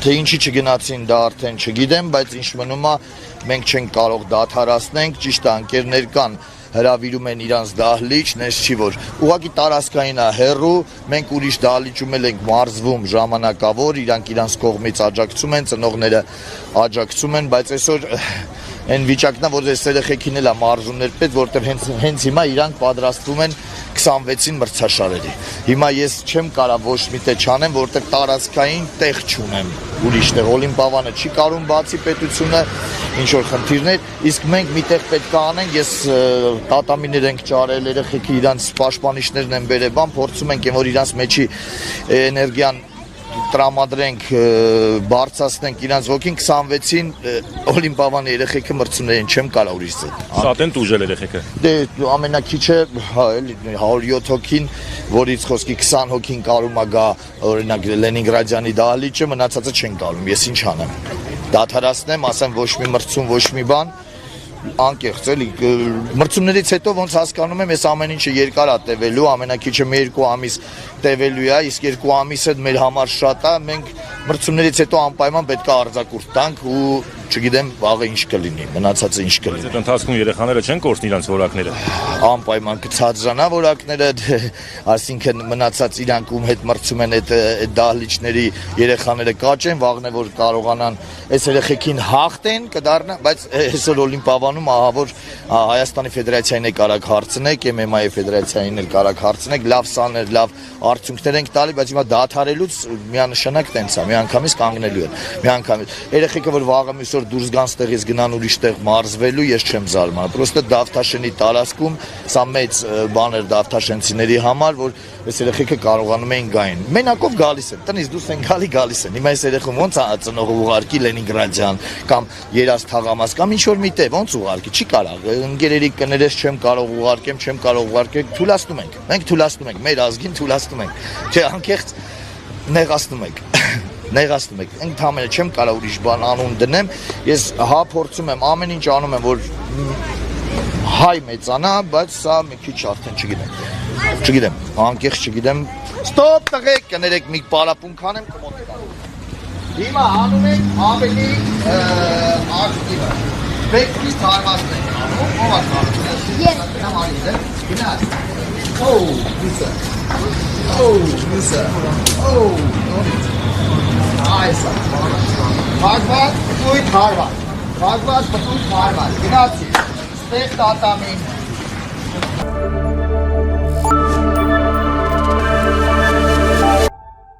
Թե ինչի չգնացին դա արդեն չգիտեմ, բայց ինչ մնում է մենք չենք կարող դադարեցնենք, ճիշտ է ընկերներ կան հրավիրում են իրանց դահլիճ, նես չի որ ուղղակի տարածքային է հեռու, մենք ուրիշ դահլիճում ենք մարզվում ժամանակավոր, իրանք իրանց կողմից աջակցում են, ծնողները աջակցում են, բայց այսօր այն վիճակն է, որ այս երեխեքին էլ է մարզումներ պետք, որտեղ հենց հիմա իրանք պատրաստվում են 26-ին մրցաշարերի։ Հիմա ես չեմ կարող ոչ մի տեղ չանեմ, որտեղ տարածքային տեղ չունեմ ուրիշ տեղ, Օլիմպիադանը չի կարում բացի պետությունը, ինչ որ խնդիրներ, իսկ մենք մի տեղ պետք է անենք, ես տատամիներ ենք ճարել, երեխեքի իրանց պաշտպանիչներն են բերել, բան փորձում ենք, որ իրանց մեջի էներգիան տրամադրենք, բարձրացնենք իրանց ոգին 26-ին Օլիմպիադանի երեխեքը մրցումներ են, չեմ կարող ուրիշ ձետ։ Շատ են տուժել երեխեքը։ Դե ամենակիչը, հա, էլի 107 հոգին, որից խոսքի 20 հոգին կարում է գա, օրինակ Լենինգրադյանի դահլիճը, մնացածը չեն կարում, ես ինչ անեմ։ Դադարացնեմ, ասեմ ոչ մի մրցում, ոչ մի բան, անկեղծ էլի մրցումներից հետո ոնց հասկանում եմ, այս ամեն ինչը երկար է տևելու, ամենակիչը մի 2 ամիս տևելու է, իսկ 2 ամիսը մեր համար շատ է, մենք մրցումներից հետո անպայման պետք է արձակուրդ տանք ու չգիտեմ վաղը ինչ կլինի, մնացածը ինչ կլինի։ Այդ ընթացքում երեխաները չեն կորցնի իրանց որակները։ Անպայման կցածրանա որակները, այսինքն մնացած իրանք ում հետ մրցում են այդ դահլիճների երեխաները կաճեն, վաղն է որ կարողանան այս երեխեքին հաղթեն կդառնա, բայց այսօր Օլիմպիադանում ահա որ Հայաստանի Ֆեդերացիային է կարակ հարցնեք, MMA-ի Ֆեդերացիային էլ կարակ հարցնեք, լավ սաներ, լավ արդյունքներ ենք տալի, բայց հիմա դադարելուց միանշանակ տենց է, միանգամից կանգնելու են, միանգամից։ Երեխեքը որ վաղը մյուս օր դուրս գան ստեղից գնան ուրիշ տեղ մարզվելու, ես չեմ զարմանում։ Պրոստը Դավթաշենի տարածքում սա մեծ բան էր Դավթաշենցիների համար, որ այս երեխեքը կարողանում էին գային։ Մենակով գալիս են, տնից դուրս են գալիս են։ Հիմա այս երեխում ոնց է ծնողը ուղարկի Լենինգրադյան կամ Երազ թաղամաս կամ ինչ որ մի տեղ ոնց ուղարկի, չի կարող։ Ընկերերի կներես չեմ կարող ուղարկեմ, չեմ կարող ուղարկել, թույլատնում ենք։ Մենք թույլատնում ենք, մեր ազգին թույլատնում ենք։ Չէ, անկեղծ նեղացնում ենք։ Նեղացնում եք, ընդհանրապես չեմ կարող ուրիշ բան անուն դնեմ, ես հա փորձում եմ, ամեն ինչ անում եմ, որ հայ մեծանա, բայց սա մի քիչ արդեն չգիտեմ, անկեղծ չգիտեմ, ստոպ տղեկ, կներեք մի պարապուն քանեմ, կմոտիկ Հիմա անում ենք ավելի ակտիվը, բեկվից հարվածնենք անում, ով ասում ես, գնամ արից է, գնաց, լուսը, լուսը, նորից, Այսա, Հարգված, պտույտ հարված, գնացի, ստեղ տատամին,